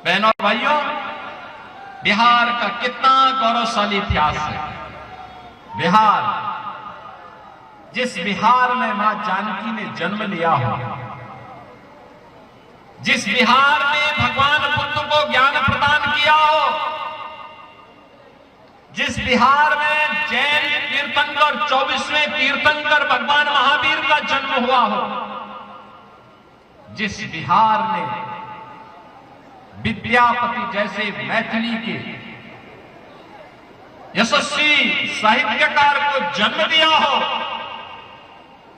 बहनों और भाइयों, बिहार का कितना गौरवशाली इतिहास है। बिहार, जिस बिहार में मां जानकी ने जन्म लिया हो, जिस बिहार में भगवान बुद्ध को ज्ञान प्रदान किया हो, जिस बिहार में जैन तीर्थंकर 24वें तीर्थंकर भगवान महावीर का जन्म हुआ हो, जिस बिहार ने विद्यापति जैसे मैथिली के यशस्वी साहित्यकार को जन्म दिया हो,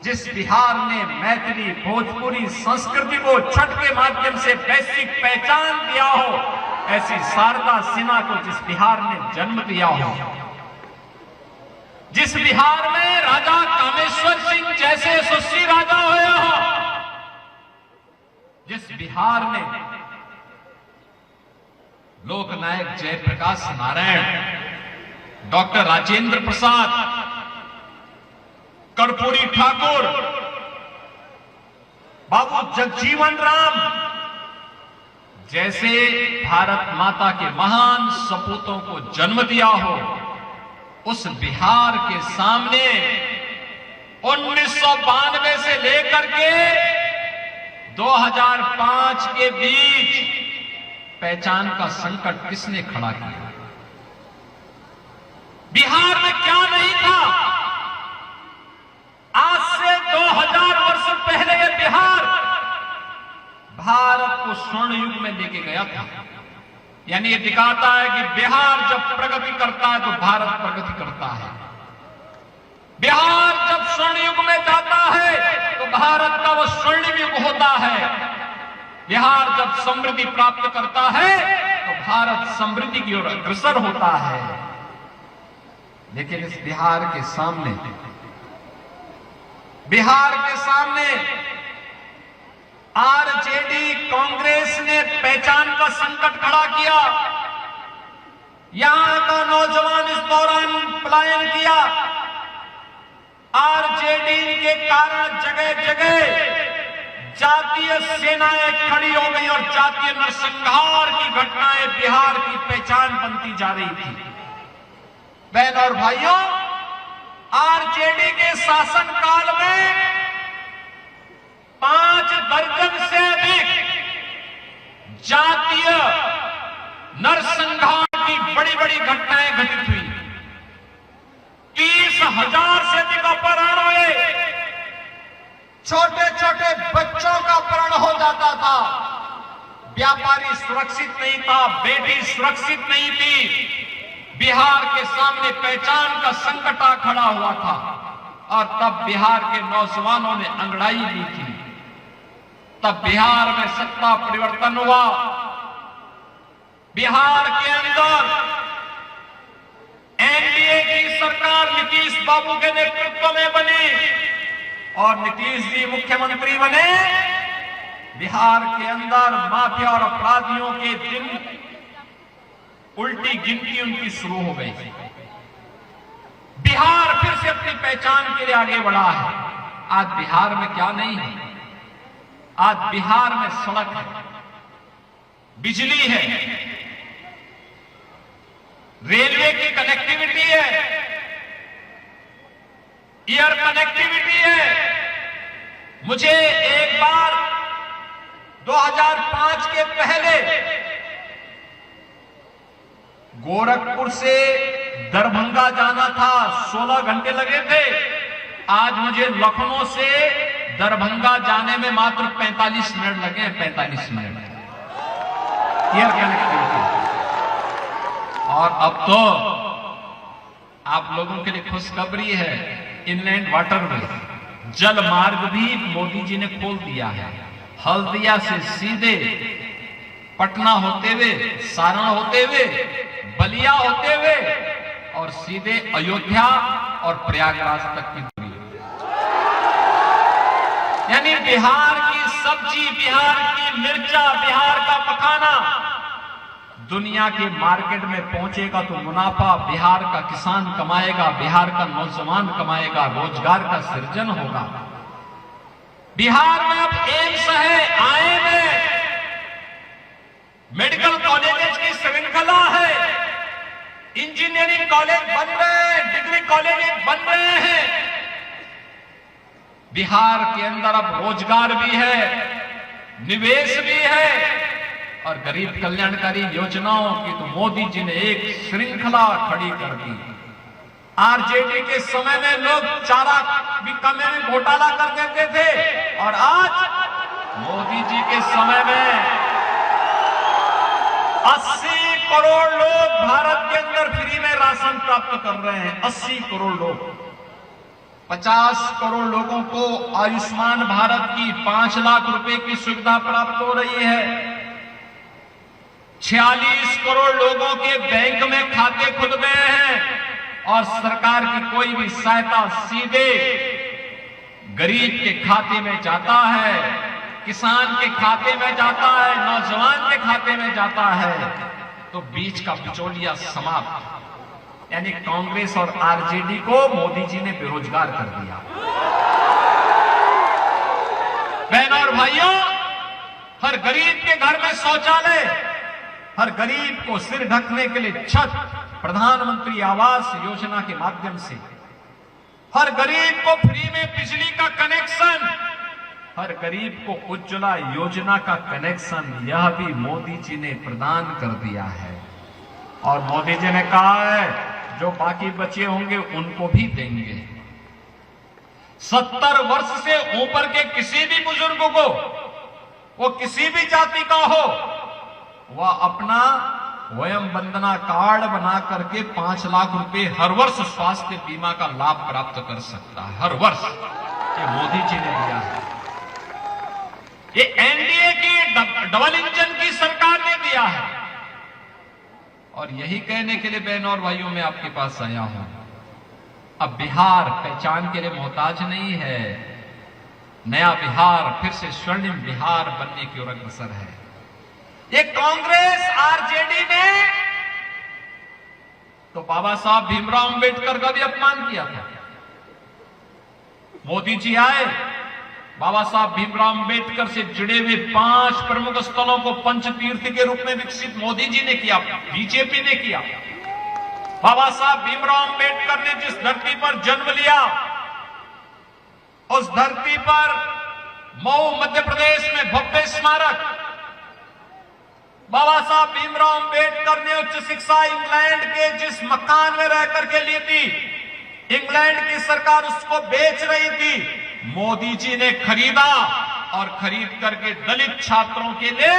जिस बिहार ने मैथिली भोजपुरी संस्कृति को छठ के माध्यम से वैश्विक पहचान दिया हो, ऐसी शारदा सिन्हा को जिस बिहार ने जन्म दिया हो, जिस बिहार में राजा कामेश्वर सिंह जैसे यशस्वी राजा हुए हो, जिस बिहार ने लोकनायक जयप्रकाश नारायण, डॉक्टर राजेंद्र प्रसाद, कर्पूरी ठाकुर, बाबू जगजीवन राम जैसे भारत माता के महान सपूतों को जन्म दिया हो, उस बिहार के सामने 1992 से लेकर के 2005 के बीच पहचान का संकट किसने खड़ा किया? बिहार में क्या नहीं था? आज से 2000 वर्ष पहले यह बिहार भारत को स्वर्ण युग में लेके गया था। यानी ये दिखाता है कि बिहार जब प्रगति करता है तो भारत प्रगति करता है। बिहार जब स्वर्ण युग में जाता है तो भारत का वह स्वर्णिम युग होता है। बिहार जब समृद्धि प्राप्त करता है तो भारत समृद्धि की ओर अग्रसर होता है। लेकिन इस बिहार के सामने आरजेडी कांग्रेस ने पहचान का संकट खड़ा किया। यहां का नौजवान इस दौरान पलायन किया। आरजेडी के कारण जगह जगह जातीय सेनाएं खड़ी हो गई और जातीय नरसंहार की घटनाएं बिहार की पहचान बनती जा रही थी। बहनों और भाइयों, आरजेडी के शासनकाल में 5 दर्जन से अधिक जातीय नरसंहार की बड़ी बड़ी घटनाएं घटित हुई। 30,000 से अधिक अपहरण हुए। छोटे छोटे बच्चों का अपहरण हो जाता था। व्यापारी सुरक्षित नहीं था, बेटी सुरक्षित नहीं थी। बिहार के सामने पहचान का संकट आ खड़ा हुआ था और तब बिहार के नौजवानों ने अंगड़ाई ली थी। तब बिहार में सत्ता परिवर्तन हुआ। बिहार के अंदर एनडीए की सरकार नीतीश बाबू के नेतृत्व में बनी और नीतीश जी मुख्यमंत्री बने। बिहार के अंदर माफिया और अपराधियों के दिन उल्टी गिनती उनकी शुरू हो गई। बिहार फिर से अपनी पहचान के लिए आगे बढ़ा है। आज बिहार में क्या नहीं है? आज बिहार में सड़क है, बिजली है, रेलवे की कनेक्टिविटी है, एयर कनेक्टिविटी है। मुझे एक बार 2005 के पहले गोरखपुर से दरभंगा जाना था, 16 घंटे लगे थे। आज मुझे लखनऊ से दरभंगा जाने में मात्र 45 मिनट लगे हैं। 45 मिनट एयर कनेक्टिविटी। और अब तो आप लोगों के लिए खुशखबरी है, इनलैंड वाटरवे, जल मार्ग भी मोदी जी ने खोल दिया है। हल्दिया से सीधे पटना होते हुए, सारण होते हुए, बलिया होते हुए और सीधे अयोध्या और प्रयागराज तक की दूरी। यानी बिहार की सब्जी, बिहार की मिर्चा, बिहार का मखाना दुनिया के मार्केट में पहुंचेगा तो मुनाफा बिहार का किसान कमाएगा, बिहार का नौजवान कमाएगा, रोजगार का सृजन होगा। बिहार में अब एम्स है, आईएमए, मेडिकल इंजीनियरिंग कॉलेज बन रहे हैं, डिग्री कॉलेज बन रहे हैं। बिहार के अंदर अब रोजगार भी है, निवेश भी है, और गरीब कल्याणकारी योजनाओं की तो मोदी जी ने एक श्रृंखला खड़ी कर दी। आरजेडी के समय में लोग चारा बिकने में घोटाला कर देते थे, और आज मोदी जी के समय में 80 करोड़ लोग भारत के अंदर फ्री में राशन प्राप्त कर रहे हैं। 80 करोड़ लोग, 50 करोड़ लोगों को आयुष्मान भारत की 5 लाख रुपए की सुविधा प्राप्त हो रही है। 46 करोड़ लोगों के बैंक में खाते खुल गए हैं, और सरकार की कोई भी सहायता सीधे गरीब के खाते में जाता है, किसान के खाते में जाता है, नौजवान के खाते में जाता है। तो बीच का बिचौलिया समाप्त, यानी कांग्रेस और आरजेडी को मोदी जी ने बेरोजगार कर दिया। बहनों और भाइयों, हर गरीब के घर में शौचालय, हर गरीब को सिर ढकने के लिए छत, प्रधानमंत्री आवास योजना के माध्यम से हर गरीब को फ्री में बिजली का कनेक्शन, हर गरीब को उज्ज्वला योजना का कनेक्शन, यह भी मोदी जी ने प्रदान कर दिया है। और मोदी जी ने कहा है जो बाकी बचे होंगे उनको भी देंगे। 70 वर्ष से ऊपर के किसी भी बुजुर्ग को, वो किसी भी जाति का हो, वह अपना वयम वंदना कार्ड बना करके 5 लाख रुपए हर वर्ष स्वास्थ्य बीमा का लाभ प्राप्त कर सकता है। हर वर्ष ये मोदी जी ने दिया है। ये एनडीए की डबल इंजन की सरकार ने दिया है। और यही कहने के लिए बहनों और भाइयों मैं आपके पास आया हूं, अब बिहार पहचान के लिए मोहताज नहीं है। नया बिहार फिर से स्वर्णिम बिहार बनने की ओर अग्रसर है। ये कांग्रेस आरजेडी ने तो बाबा साहब भीमराव अंबेडकर का भी अपमान किया था। मोदी जी आए, बाबा साहब भीमराव अंबेडकर से जुड़े हुए 5 प्रमुख स्थलों को पंचतीर्थ के रूप में विकसित मोदी जी ने किया, बीजेपी ने किया। बाबा साहब भीमराव अंबेडकर ने जिस धरती पर जन्म लिया, उस धरती पर मऊ मध्य प्रदेश में भव्य स्मारक, बाबा साहब भीमराव अंबेडकर ने उच्च शिक्षा इंग्लैंड के जिस मकान में रह करके ली थी, इंग्लैंड की सरकार उसको बेच रही थी, मोदी जी ने खरीदा, और खरीद करके दलित छात्रों के लिए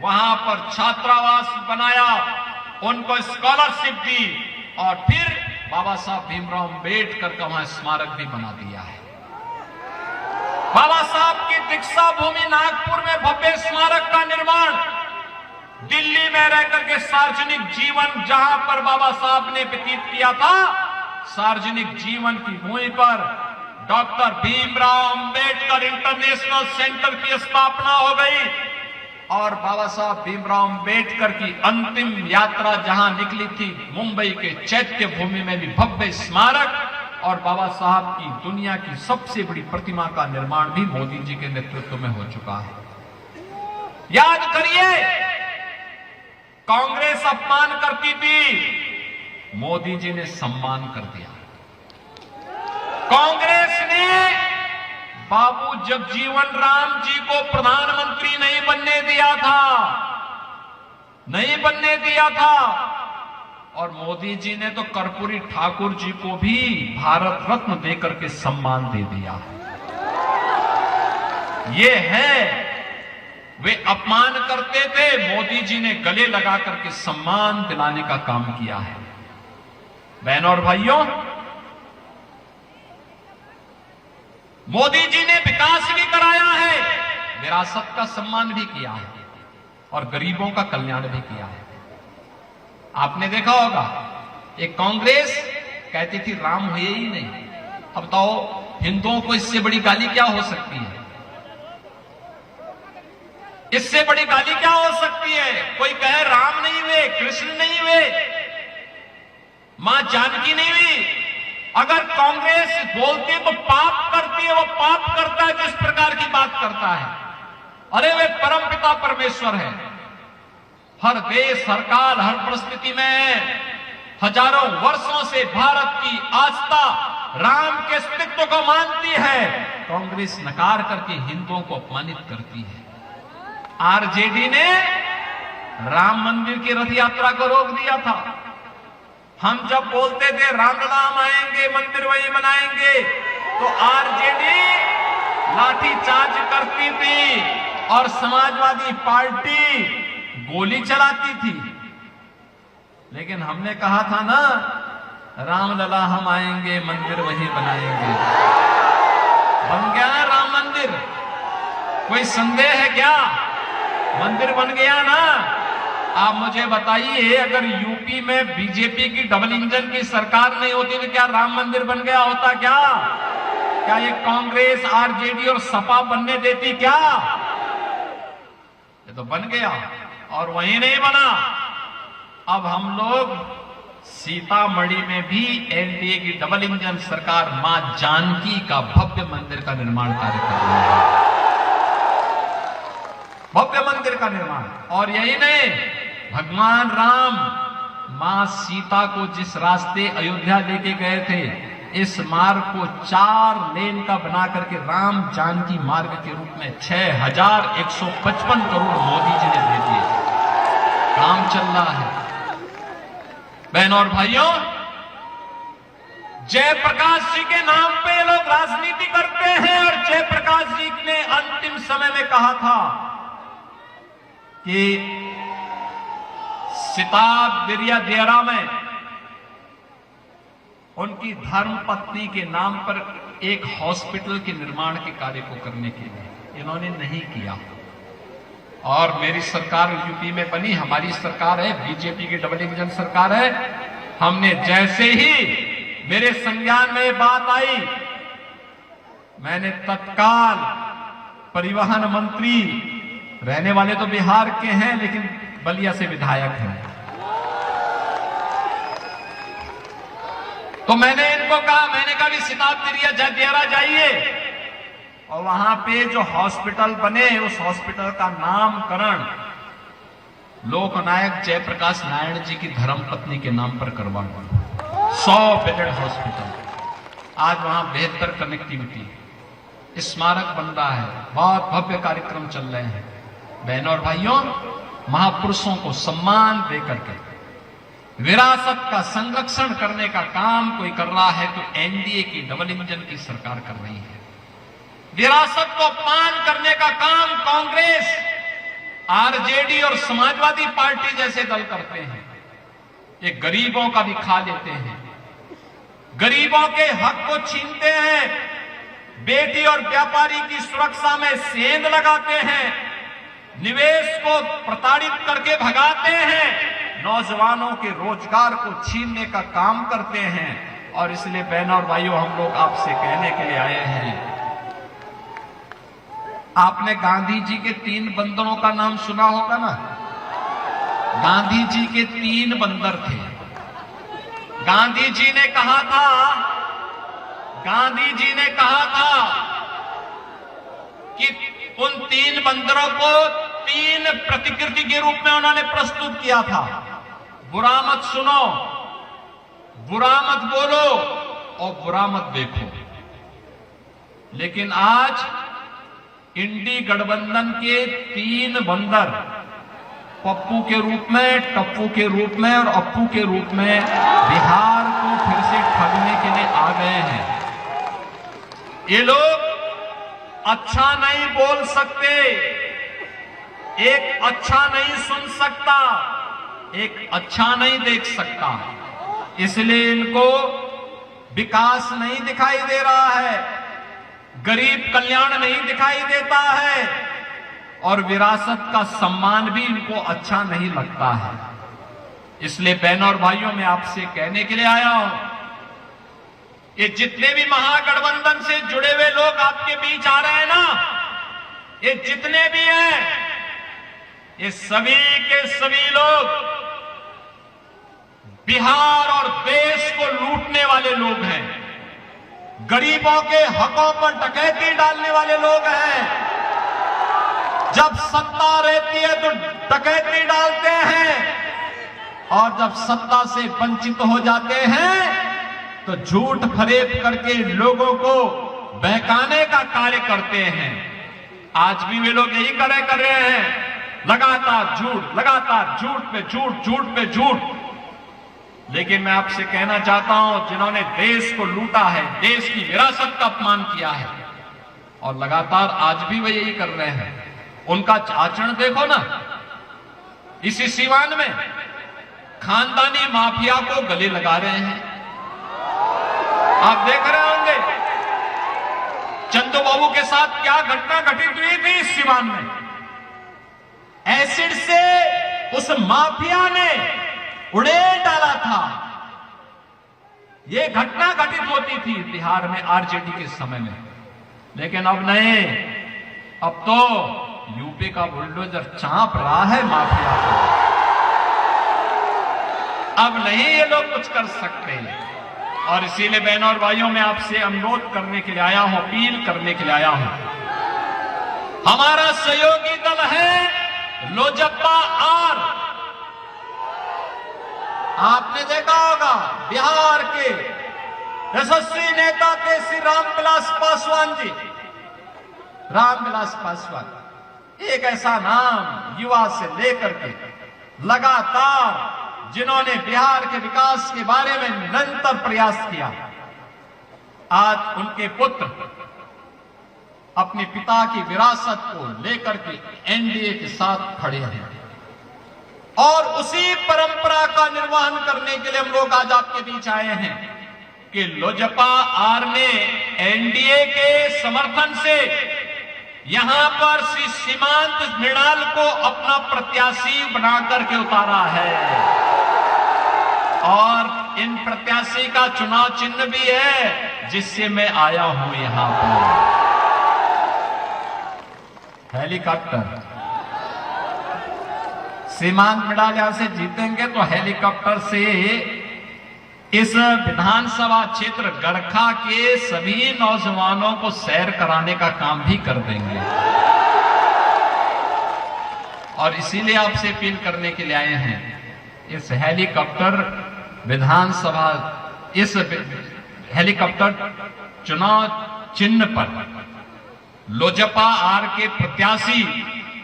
वहां पर छात्रावास बनाया, उनको स्कॉलरशिप दी, और फिर बाबा साहब भीमराव अंबेडकर का वहां स्मारक भी बना दिया है। बाबा साहब की दीक्षा भूमि नागपुर में भव्य स्मारक का निर्माण, दिल्ली में रह करके सार्वजनिक जीवन जहां पर बाबा साहब ने व्यतीत किया था, सार्वजनिक जीवन की भूमि पर doctor Bhimrao Ambedkar international centre की स्थापना हो गई। और बाबा साहब भीमराव अंबेडकर की अंतिम यात्रा जहां निकली थी, मुंबई के चैत्य भूमि में भी भव्य स्मारक, और बाबा साहब की दुनिया की सबसे बड़ी प्रतिमा का निर्माण भी मोदी जी के नेतृत्व में हो चुका है। याद करिए, कांग्रेस अपमान करती थी, मोदी जी ने सम्मान कर दिया। कांग्रेस ने बाबू जगजीवन राम जी को प्रधानमंत्री नहीं बनने दिया था, नहीं बनने दिया था, और मोदी जी ने तो कर्पूरी ठाकुर जी को भी भारत रत्न देकर के सम्मान दे दिया। ये है, वे अपमान करते थे, मोदी जी ने गले लगा करके सम्मान दिलाने का काम किया है। बहनों और भाइयों, मोदी जी ने विकास भी कराया है, विरासत का सम्मान भी किया है, और गरीबों का कल्याण भी किया है। आपने देखा होगा, एक कांग्रेस कहती थी राम हुए ही नहीं। अब बताओ, हिंदुओं को इससे बड़ी गाली क्या हो सकती है? इससे बड़ी गाली क्या हो सकती है? कोई कहे राम नहीं हुए, कृष्ण नहीं हुए, मां जानकी नहीं हुई। अगर कांग्रेस बोलती है तो पाप करती है, वो पाप करता है जिस प्रकार की बात करता है। अरे वे परमपिता परमेश्वर है। हर देश, हर काल, हर परिस्थिति में हजारों वर्षों से भारत की आस्था राम के अस्तित्व को मानती है, कांग्रेस नकार करके हिंदुओं को अपमानित करती है। आरजेडी ने राम मंदिर की रथ यात्रा को रोक दिया था। हम जब बोलते थे राम राम आएंगे, मंदिर वही बनाएंगे, तो आरजेडी लाठीचार्ज करती थी और समाजवादी पार्टी गोली चलाती थी। लेकिन हमने कहा था ना, रामलला हम आएंगे, मंदिर वही बनाएंगे। बन गया ना राम मंदिर, कोई संदेह है क्या? मंदिर बन गया ना। आप मुझे बताइए, अगर यूपी में बीजेपी की डबल इंजन की सरकार नहीं होती तो क्या राम मंदिर बन गया होता? क्या ये कांग्रेस, आरजेडी और सपा बनने देती क्या? ये तो बन गया। और वहीं नहीं बना, अब हम लोग सीतामढ़ी में भी एनडीए की डबल इंजन सरकार मां जानकी का भव्य मंदिर का निर्माण कार्य कर रही है। भव्य मंदिर का निर्माण। और यही नहीं, भगवान राम मां सीता को जिस रास्ते अयोध्या लेके गए थे, इस मार्ग को 4 लेन का बना करके राम जानकी मार्ग के रूप में 6155 करोड़ मोदी जी ने दे दिए। काम चल रहा है। बहनों और भाइयों, जयप्रकाश जी के नाम पे लोग राजनीति करते हैं। और जयप्रकाश जी ने अंतिम समय में कहा था कि सिताब बिरिया दियारा में उनकी धर्मपत्नी के नाम पर एक हॉस्पिटल के निर्माण के कार्य को करने के लिए इन्होंने नहीं किया। और मेरी सरकार यूपी में बनी, हमारी सरकार है, बीजेपी की डबल इंजन सरकार है। हमने जैसे ही मेरे संज्ञान में बात आई, मैंने तत्काल परिवहन मंत्री, रहने वाले तो बिहार के हैं लेकिन बलिया से विधायक हैं, तो मैंने इनको कहा, मैंने कहा भी सिताब बिरिया दियारा जाइए और वहां पे जो हॉस्पिटल बने, उस हॉस्पिटल का नामकरण लोकनायक जयप्रकाश नारायण जी की धर्मपत्नी के नाम पर करवाना। 100 बेडेड हॉस्पिटल। आज वहां बेहतर कनेक्टिविटी, स्मारक बन रहा है, बहुत भव्य कार्यक्रम चल रहे हैं। बहनों और भाइयों, महापुरुषों को सम्मान देकर के विरासत का संरक्षण करने का काम कोई कर रहा है तो एनडीए की डबल इंजन की सरकार कर रही है। विरासत को अपमान करने का काम कांग्रेस, आरजेडी और समाजवादी पार्टी जैसे दल करते हैं। ये गरीबों का भी खा लेते हैं, गरीबों के हक को छीनते हैं, बेटी और व्यापारी की सुरक्षा में सेंध लगाते हैं, निवेश को प्रताड़ित करके भगाते हैं, नौजवानों के रोजगार को छीनने का काम करते हैं। और इसलिए बहनों और भाइयों, हम लोग आपसे कहने के लिए आए हैं, आपने गांधी जी के 3 बंदरों का नाम सुना होगा ना। गांधी जी के 3 बंदर थे। गांधी जी ने कहा था कि उन 3 बंदरों को 3 प्रतिकृति के रूप में उन्होंने प्रस्तुत किया था। बुरा मत सुनो, बुरा मत बोलो और बुरा मत देखो। लेकिन आज इंडी गठबंधन के 3 बंदर पप्पू के रूप में, टप्पू के रूप में और अप्पू के रूप में बिहार को फिर से ठगने के लिए आ गए हैं। ये लोग अच्छा नहीं बोल सकते, एक अच्छा नहीं सुन सकता, एक अच्छा नहीं देख सकता, इसलिए इनको विकास नहीं दिखाई दे रहा है, गरीब कल्याण नहीं दिखाई देता है और विरासत का सम्मान भी इनको अच्छा नहीं लगता है। इसलिए बहनों और भाइयों, मैं आपसे कहने के लिए आया हूं, ये जितने भी महागठबंधन से जुड़े हुए लोग आपके बीच आ रहे हैं ना, ये जितने भी हैं, ये सभी के सभी लोग बिहार और देश को लूटने वाले लोग हैं, गरीबों के हकों पर डकैती डालने वाले लोग हैं। जब सत्ता रहती है तो डकैती डालते हैं, और जब सत्ता से वंचित हो जाते हैं तो झूठ फरेब करके लोगों को बहकाने का कार्य करते हैं। आज भी वे लोग यही कर रहे हैं, लगातार झूठ पे झूठ, झूठ पे झूठ। लेकिन मैं आपसे कहना चाहता हूं, जिन्होंने देश को लूटा है, देश की विरासत का अपमान किया है और लगातार आज भी वे यही कर रहे हैं, उनका आचरण देखो ना। इसी सीवान में खानदानी माफिया को गले लगा रहे हैं, आप देख रहे होंगे। चंदू बाबू के साथ क्या घटना घटित हुई थी इस सीवान में। एसिड से उस माफिया ने उड़ेल डाला था। यह घटना घटित होती थी बिहार में आरजेडी के समय में, लेकिन अब नहीं, अब तो यूपी का बुलडोजर चांप रहा है माफिया को। अब नहीं ये लोग कुछ कर सकते। और इसीलिए बहनों और भाइयों, मैं आपसे अनुरोध करने के लिए आया हूं, अपील करने के लिए आया हूं। हमारा सहयोगी दल है लोजपा आर। आपने देखा होगा बिहार के यशस्वी नेता के श्री रामविलास पासवान जी, रामविलास पासवान एक ऐसा नाम युवा से लेकर के लगातार जिन्होंने बिहार के विकास के बारे में निरंतर प्रयास किया। आज उनके पुत्र अपने पिता की विरासत को लेकर के एनडीए के साथ खड़े हैं और उसी परंपरा का निर्वहन करने के लिए हम लोग आज आपके बीच आए हैं कि लोजपा आर ने एनडीए के समर्थन से यहां पर श्री सीमांत मृणाल को अपना प्रत्याशी बनाकर के उतारा है और इन प्रत्याशी का चुनाव चिन्ह भी है जिससे मैं आया हूं यहां पर, हेलीकॉप्टर। सीमांत मृणाल यहां से जीतेंगे तो हेलीकॉप्टर से इस विधानसभा क्षेत्र गड़खा के सभी नौजवानों को सैर कराने का काम भी कर देंगे। और इसीलिए आपसे अपील करने के लिए आए हैं, इस हेलीकॉप्टर विधानसभा, इस हेलीकॉप्टर चुनाव चिन्ह पर लोजपा आर के प्रत्याशी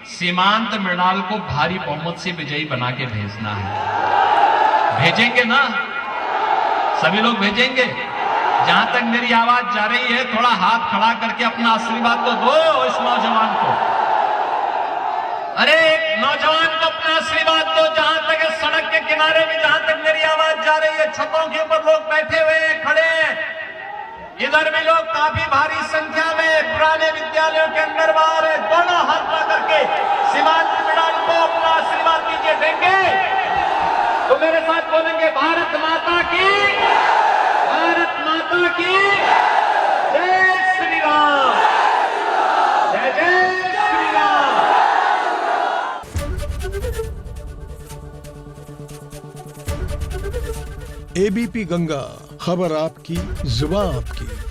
सीमांत मृणाल को भारी बहुमत से विजयी बना के भेजना है। भेजेंगे ना? सभी लोग भेजेंगे। जहां तक मेरी आवाज जा रही है, थोड़ा हाथ खड़ा करके अपना आशीर्वाद तो दो इस नौजवान को। अरे एक नौजवान को अपना आशीर्वाद दो। जहां तक सड़क के किनारे में, जहां तक मेरी आवाज जा रही है, छतों के ऊपर लोग बैठे हुए हैं, खड़े हैं, इधर भी लोग काफी भारी संख्या में पुराने विद्यालयों के अंदर बाहर है, दोनों हाथ ला करके सीमांत मृणाल को अपना आशीर्वाद दीजिए। देंगे तो मेरे साथ बोलेंगे, भारत माता की, भारत माता की जय श्री राम, जय जय श्री राम। एबीपी गंगा, खबर आपकी, जुबान आपकी।